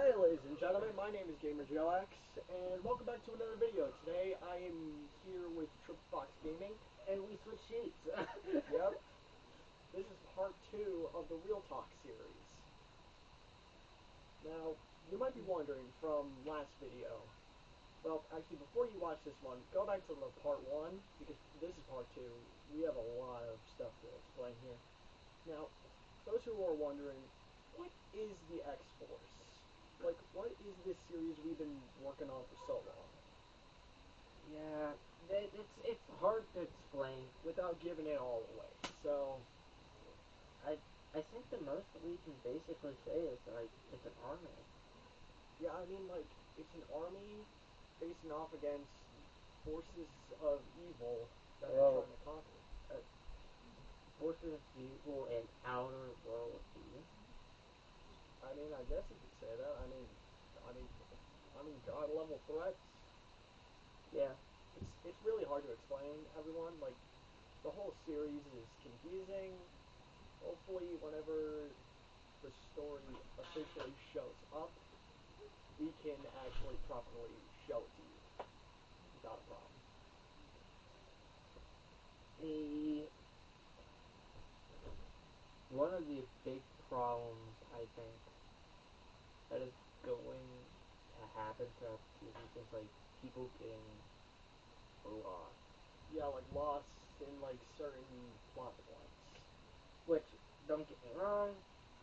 Hey ladies and gentlemen, my name is GamerJoax, and welcome back to another video. Today I am here with TripleFox Gaming. And we switch sheets. Yep, this is part 2 of the Real Talk series. Now, you might be wondering from last video, well, actually before you watch this one, go back to the part 1, because this is part 2. We have a lot of stuff to explain here. Now, those who are wondering, what is the X-Force? Like, what is this series we've been working on for so long? Yeah, it's hard to explain. Without giving it all away. So, I think the most that we can basically say is like it's an army. yeah, I mean, like, it's an army facing off against forces of evil that they're Well, trying to conquer. Forces of evil and outer worldly. I mean, I guess you could say that. I mean, god level threats. Yeah. It's really hard to explain, everyone. Like, the whole series is confusing. Hopefully, whenever the story officially shows up, we can actually properly show it to you without a problem. The One of the big problems I think that is going to happen throughout the series is like people getting lost. Yeah, like lost in like certain plot points. Which, don't get me wrong,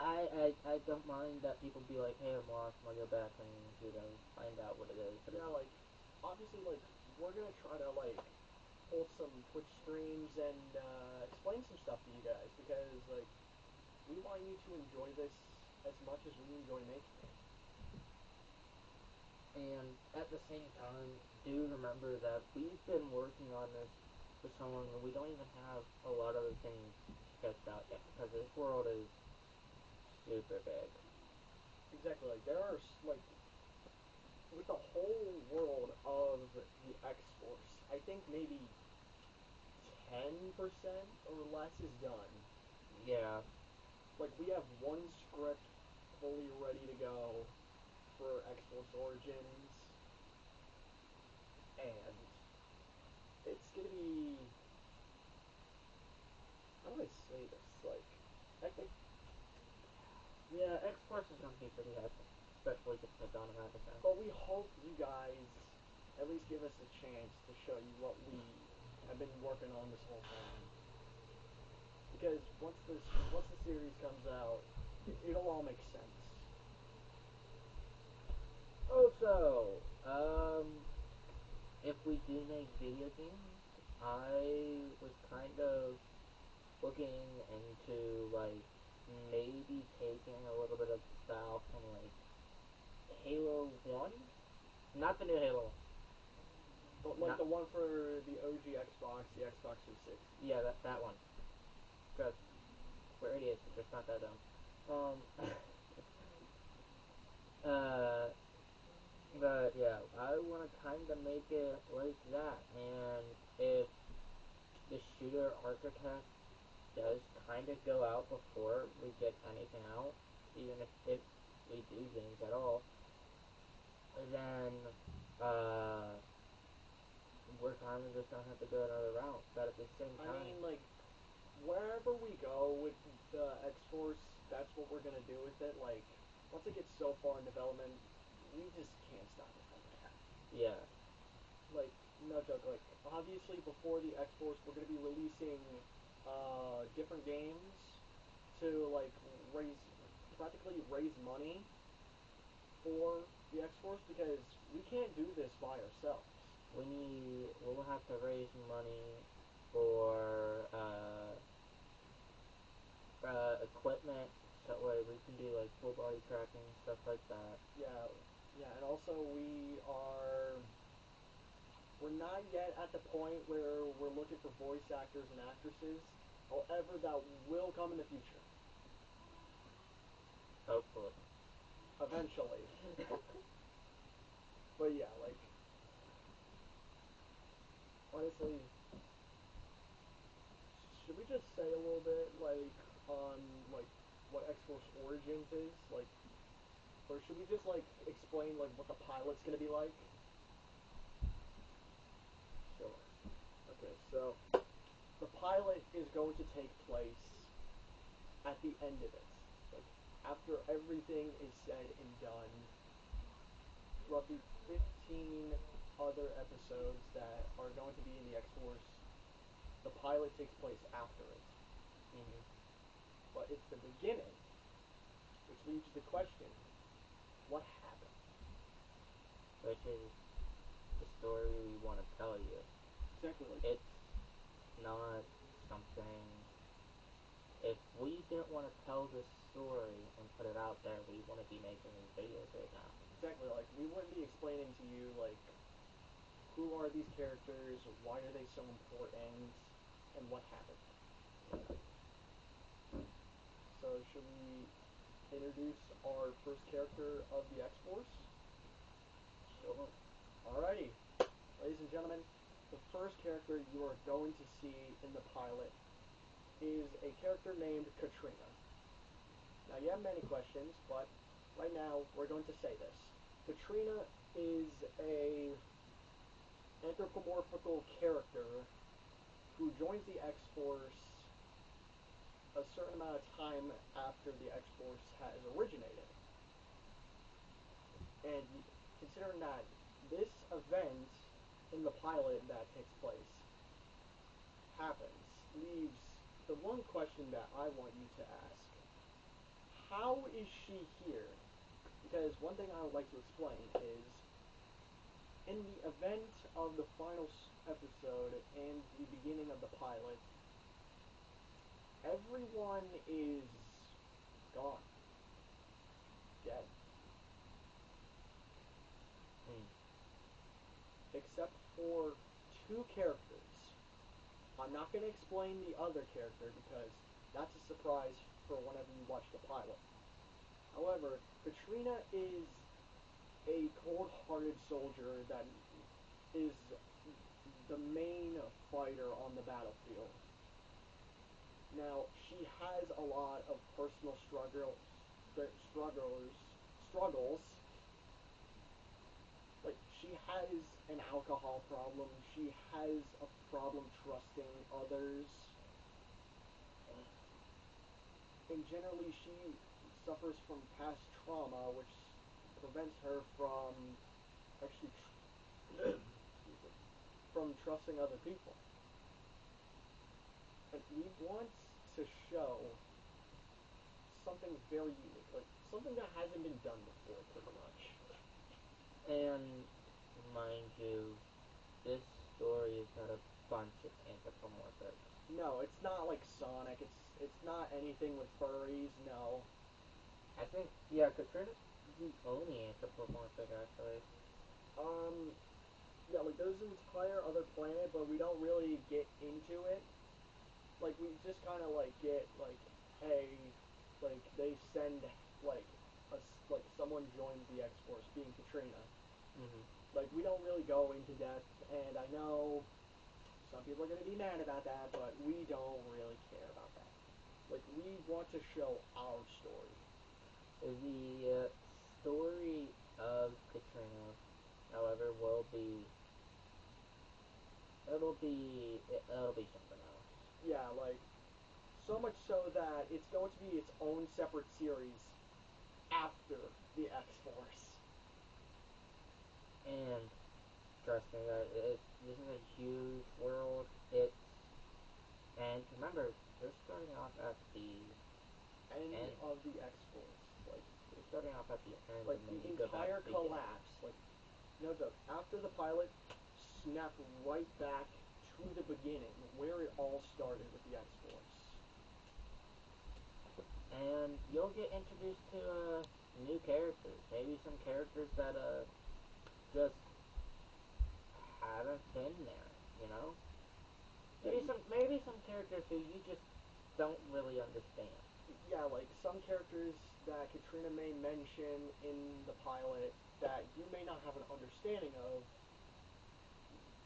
I don't mind that people be like, hey, I'm lost, I'm gonna go back and, find out what it is. But Yeah, like obviously, like we're gonna try to like hold some Twitch streams and explain some stuff to you guys because like we want you to enjoy this as much as we enjoy making it. and at the same time, do remember that we've been working on this for so long and we don't even have a lot of the things sketched out yet because this world is super big. Exactly, like there are like with the whole world of the X Force, I think maybe 10% or less is done. Yeah. Like we have one script fully ready to go for X Force Origins, and it's gonna be. How do I say this? Like, I think, Yeah, X-Force is gonna be pretty epic, especially getting the Dawn of Avatar. but we hope you guys at least give us a chance to show you what we have been working on this whole time. Because once the series comes out, it'll all make sense. Also, if we do make video games, I was kind of looking into like maybe taking a little bit of style from like Halo 1, not the new Halo. But like Not the one for the OG Xbox, the Xbox 360. Yeah, that one. Cause we're idiots. We're just not that dumb. uh, but yeah, I want to kind of make it like that, and if the shooter architect does kind of go out before we get anything out, even if we do games at all, then we're kind of just gonna have to go another route. But at the same I time, mean, like, wherever we go with the X Force, that's what we're gonna do with it. Like, once it gets so far in development, we just can't stop developing it. yeah, Like, no joke. Like, obviously, before the X Force, we're gonna be releasing different games to like raise practically raise money for the X Force because we can't do this by ourselves. we'll have to raise money for equipment, so like we can do like full body tracking stuff like that. Yeah, yeah, and also we're not yet at the point where we're looking for voice actors and actresses. However, that will come in the future. Hopefully. Eventually. But yeah, like, honestly, should we just say a little bit, like, on, like, what X-Force Origins is? Like, Or should we just like explain like what the pilot's gonna be like? Sure. Okay, so the pilot is going to take place at the end of it. Like after everything is said and done, throughout the 15 other episodes that are going to be in the X-Force, the pilot takes place after it. Hmm. But it's the beginning, which leads to the question, what happened? Which is the story we want to tell you. Exactly like It's not something. If we didn't want to tell this story and put it out there, we wouldn't be making these videos right now. exactly like we wouldn't be explaining to you like who are these characters, why are they so important, and what happened. So should we introduce our first character of the X-Force? Sure. Alrighty, ladies and gentlemen, the first character you are going to see in the pilot is a character named Katrina. Now you have many questions, but right now we're going to say this. Katrina is a anthropomorphical character who joins the X-Force a certain amount of time after the X-Force has originated. And considering that this event in the pilot that takes place happens, leaves the one question that I want you to ask. How is she here? Because one thing I would like to explain is in the event of the final episode and the beginning of the pilot, everyone is gone, dead, Hmm. except for two characters. I'm not going to explain the other character because that's a surprise for whenever you watch the pilot. However, Katrina is a cold-hearted soldier that is the main fighter on the battlefield. Now, she has a lot of personal struggles. Like, she has an alcohol problem. She has a problem trusting others. And generally, she suffers from past trauma, which prevents her from actually from trusting other people. And we want to show something very unique, like something that hasn't been done before, pretty much. And mind you, this story is not a bunch of anthropomorphics. No, it's not like Sonic. It's not anything with furries. No. I think, yeah, Katrina's the only anthropomorphic, actually. Um. Yeah, like there's an entire other planet, but we don't really get into it. Like we just kind of like get like, hey, like they send like us like someone joins the X Force, being Katrina. Hmm. Like we don't really go into depth, and I know some people are gonna be mad about that, but we don't really care about that. Like we want to show our story. The story of Katrina, however, will be it'll be something else. Yeah, like so much so that it's going to be its own separate series after the X Force. And trust me, this is a huge world. It's and remember, they're starting off at the End end. of the X Force. They're starting off at the end, Like and then the you go back entire to the beginning. collapse. Like no joke. After the pilot, snap right back to the beginning where it all started with the X Force. And you'll get introduced to new characters. Maybe some characters that just haven't been there. You know, Yeah, maybe some characters who you just don't really understand. yeah, like some characters that Katrina may mention in the pilot that you may not have an understanding of,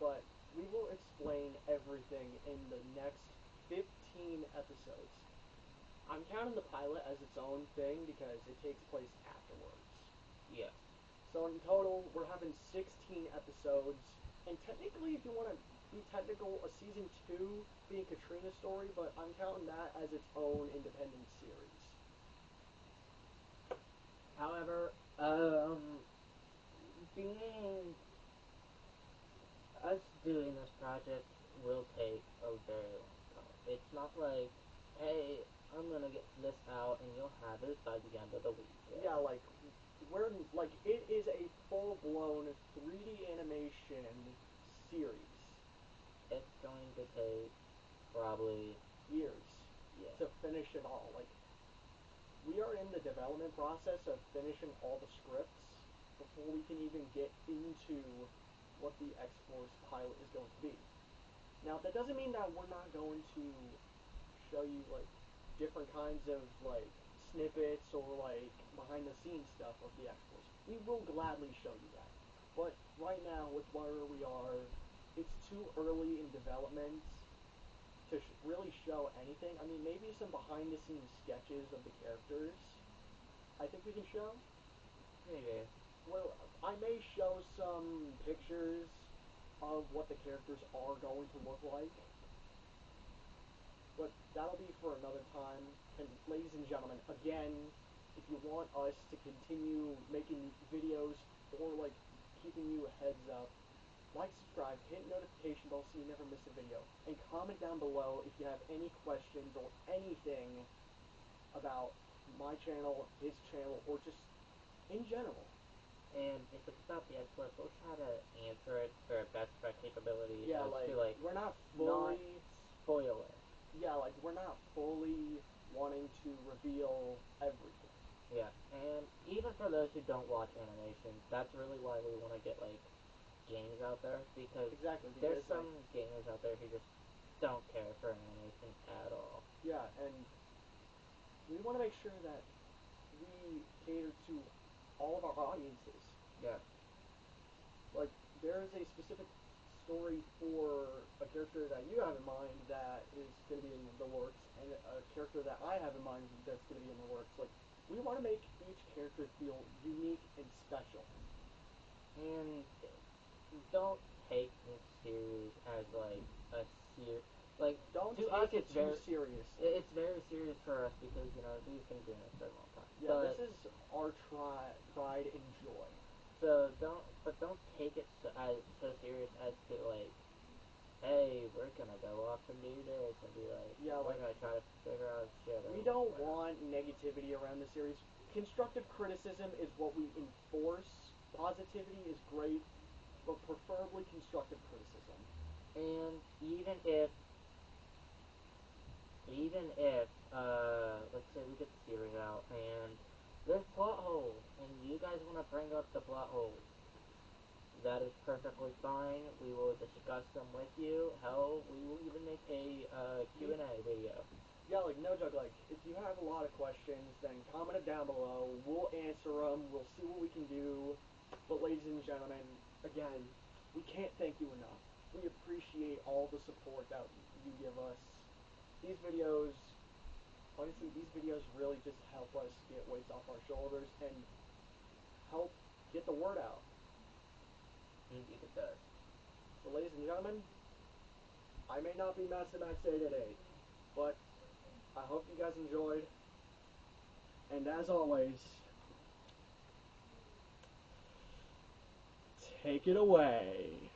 but we will explain everything in the next 15 episodes. I'm counting the pilot as its own thing because it takes place afterwards. Yes. So in total, we're having 16 episodes. And technically, if you want to be technical, a season 2 being Katrina's story, but I'm counting that as its own independent series. However, being us doing this project will take a very long time. It's not like, hey, I'm gonna get this out and you'll have it by the end of the week. Yeah, like it is a full-blown 3D animation series. It's going to take probably Years yeah. to finish it all. Like, we are in the development process of finishing all the scripts before we can even get into what the X-Force pilot is going to be. Now, that doesn't mean that we're not going to show you, like, different kinds of, like, snippets or, like, behind-the-scenes stuff of the X-Force. We will gladly show you that. But right now, with where we are, it's too early in development to really show anything. I mean, maybe some behind-the-scenes sketches of the characters I think we can show. Maybe. Well, I may show some pictures of what the characters are going to look like, but that'll be for another time. And ladies and gentlemen, again, if you want us to continue making videos or like keeping you a heads up, like, subscribe, hit notification bell so you never miss a video, and comment down below if you have any questions or anything about my channel, his channel, or just in general. And if it's about the X-Force, we'll try to answer it to our best of our capabilities. Yeah, as like, to, like, we're not not fully, spoil it. yeah, like, we're not fully wanting to reveal everything. Yeah, and even for those who don't watch animation, that's really why we want to get, like, gamers out there, because Exactly, there's because, some like, gamers out there who just don't care for animation at all. yeah, and we want to make sure that we cater to all of our audiences. Yeah. Like, there is a specific story for a character that you have in mind that is going to be in the works, and a character that I have in mind that's going to be in the works. Like, we want to make each character feel unique and special. And don't take this series as, like, a serious... Like, Don't to us, take it it's too very... seriously. It's very serious for us because, you know, we've been doing this for a long time. Yeah, but, this is our pride and joy. So, don't take it so serious as to, like, hey, we're gonna go off and do this, and be like, Yeah, we're like, gonna try to figure out shit. we don't want negativity around the series. Constructive criticism is what we enforce. Positivity is great, but preferably constructive criticism. And even if let's say we get the series out and there's plot holes, and you guys want to bring up the plot holes, that is perfectly fine. We will discuss them with you. Hell, we will even make a Q&A video. Yeah, like, no joke, like, if you have a lot of questions, then comment it down below. We'll answer them. We'll see what we can do. But ladies and gentlemen, again, we can't thank you enough. We appreciate all the support that you give us. These videos, honestly, these videos really just help us get weights off our shoulders and help get the word out. Indeed it does. So ladies and gentlemen, I may not be Master Max 888, but I hope you guys enjoyed. And as always, take it away.